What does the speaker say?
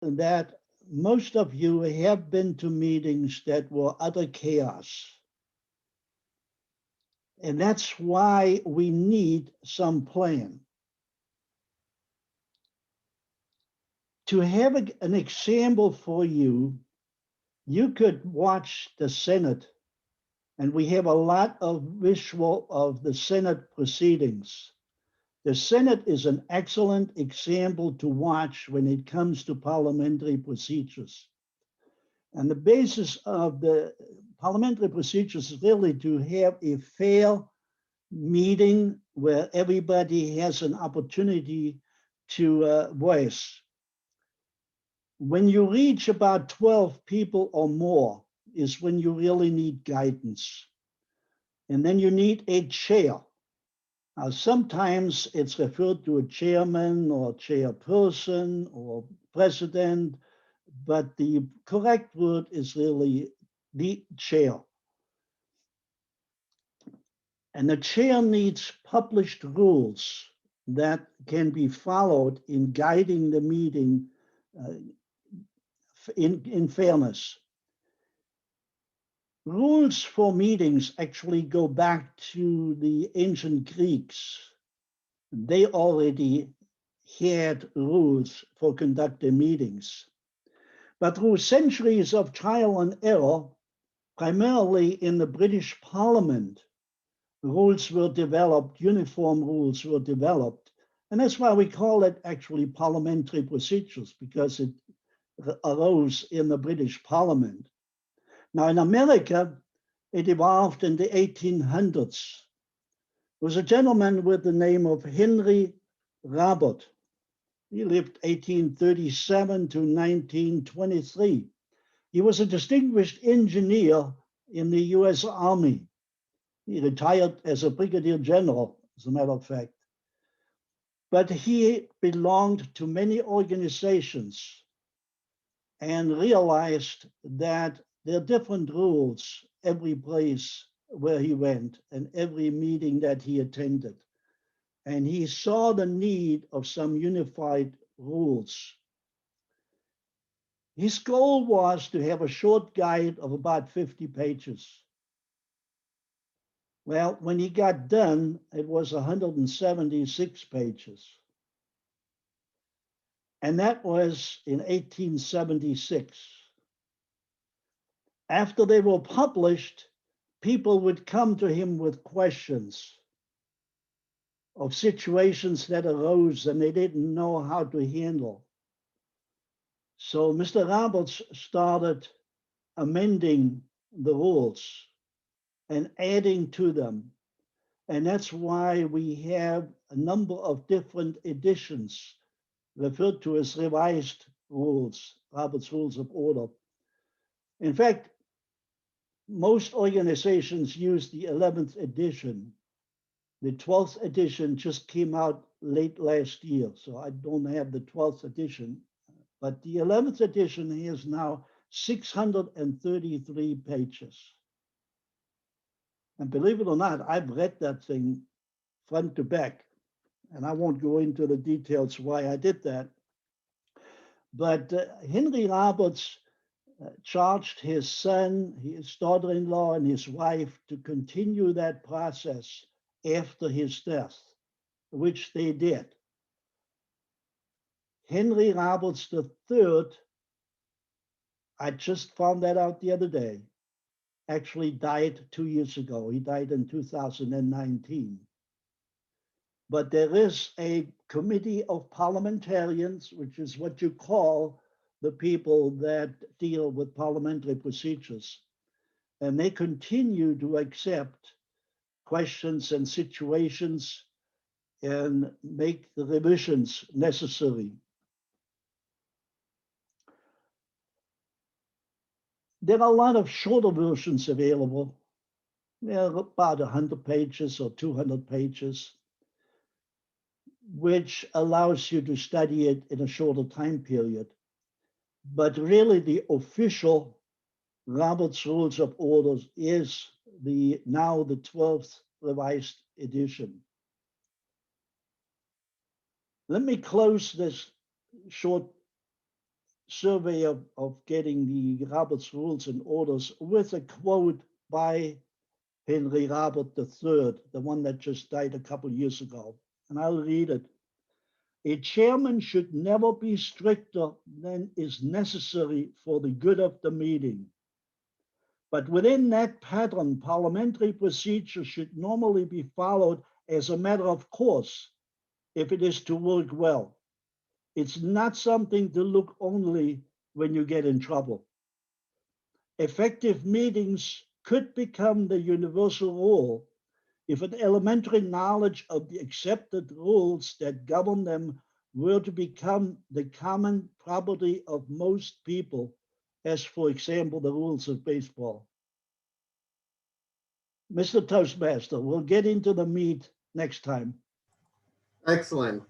that most of you have been to meetings that were utter chaos. And that's why we need some plan. To have an example for you, you could watch the Senate, and we have a lot of visual of the Senate proceedings. The Senate is an excellent example to watch when it comes to parliamentary procedures. And the basis of the parliamentary procedures is really to have a fair meeting where everybody has an opportunity to voice. When you reach about 12 people or more is when you really need guidance. And then you need a chair. Now, sometimes it's referred to a chairman or chairperson or president, but the correct word is really the chair. And the chair needs published rules that can be followed in guiding the meeting in fairness. Rules for meetings actually go back to the ancient Greeks. They already had rules for conducting meetings. But through centuries of trial and error, primarily in the British Parliament, rules were developed, uniform rules were developed. And that's why we call it actually parliamentary procedures, because it arose in the British Parliament. Now, in America, it evolved in the 1800s. There was a gentleman with the name of Henry Robert. He lived 1837 to 1923. He was a distinguished engineer in the US Army. He retired as a brigadier general, as a matter of fact. But he belonged to many organizations and realized that there are different rules every place where he went and every meeting that he attended. And he saw the need of some unified rules. His goal was to have a short guide of about 50 pages. Well, when he got done, it was 176 pages. And that was in 1876. After they were published, people would come to him with questions of situations that arose and they didn't know how to handle. So Mr. Roberts started amending the rules and adding to them. And that's why we have a number of different editions referred to as revised rules, Robert's Rules of Order. In fact, most organizations use the 11th edition. The 12th edition just came out late last year, so I don't have the 12th edition. But the 11th edition has now 633 pages. And believe it or not, I've read that thing front to back. And I won't go into the details why I did that. But Henry Roberts charged his son, his daughter-in-law, and his wife to continue that process after his death, which they did. Henry Roberts III, I just found that out the other day, actually died 2 years ago. He died in 2019. But there is a committee of parliamentarians, which is what you call the people that deal with parliamentary procedures. And they continue to accept questions and situations and make the revisions necessary. There are a lot of shorter versions available. They're about 100 pages or 200 pages, which allows you to study it in a shorter time period. But really the official Robert's Rules of Orders is now the 12th revised edition. Let me close this short survey of getting the Robert's Rules and Orders with a quote by Henry Robert III, the one that just died a couple years ago. And I'll read it. A chairman should never be stricter than is necessary for the good of the meeting. But within that pattern, parliamentary procedure should normally be followed as a matter of course if it is to work well. It's not something to look only when you get in trouble. Effective meetings could become the universal rule if an elementary knowledge of the accepted rules that govern them were to become the common property of most people, as, for example, the rules of baseball. Mr. Toastmaster, we'll get into the meat next time. Excellent.